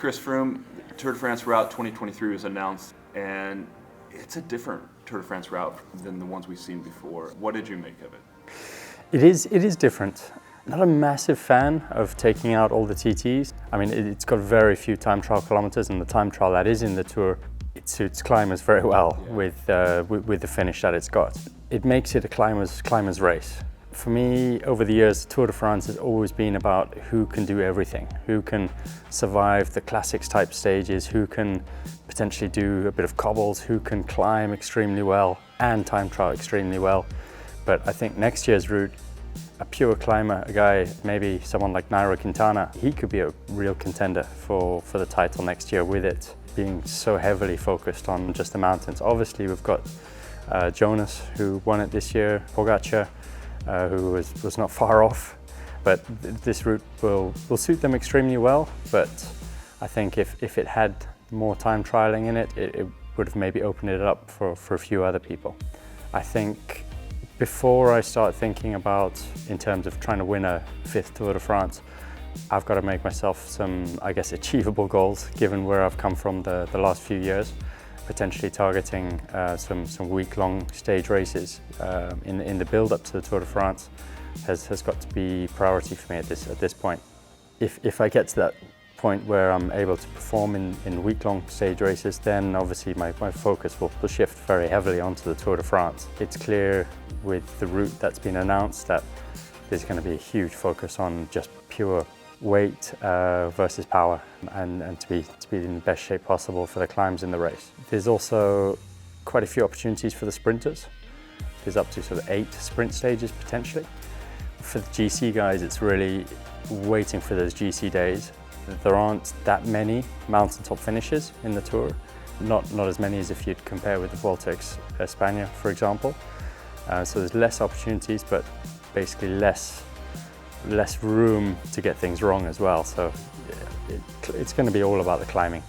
Chris Froome. Tour de France route 2023 was announced, and it's a different Tour de France route than the ones we've seen before. What did you make of it? It is different. Not a massive fan of taking out all the TTs. I mean, it's got very few time trial kilometers, and the time trial that is in the Tour, it suits climbers very well with the finish that it's got. It makes it a climbers race. For me, over the years, the Tour de France has always been about who can do everything, who can survive the classics type stages, who can potentially do a bit of cobbles, who can climb extremely well and time trial extremely well. But I think next year's route, a pure climber, a guy, maybe someone like Nairo Quintana, he could be a real contender for the title next year, with it being so heavily focused on just the mountains. Obviously, we've got Jonas, who won it this year, Pogacar, who was not far off, but this route will suit them extremely well. But I think if it had more time trialing in it, it would have maybe opened it up for a few other people. I think before I start thinking about, in terms of trying to win a 5th Tour de France, I've got to make myself some, I guess, achievable goals, given where I've come from the last few years. Potentially targeting some week-long stage races in the build-up to the Tour de France has got to be priority for me at this point. If I get to that point where I'm able to perform in week-long stage races, then obviously my focus will shift very heavily onto the Tour de France. It's clear with the route that's been announced that there's going to be a huge focus on just pure weight versus power, and to be in the best shape possible for the climbs in the race. There's also quite a few opportunities for the sprinters. There's up to sort of 8 sprint stages potentially. For the GC guys, it's really waiting for those GC days. There aren't that many mountaintop finishes in the Tour, not as many as if you'd compare with the Vuelta a España, for example. So there's less opportunities, but basically less room to get things wrong as well. So it's going to be all about the climbing.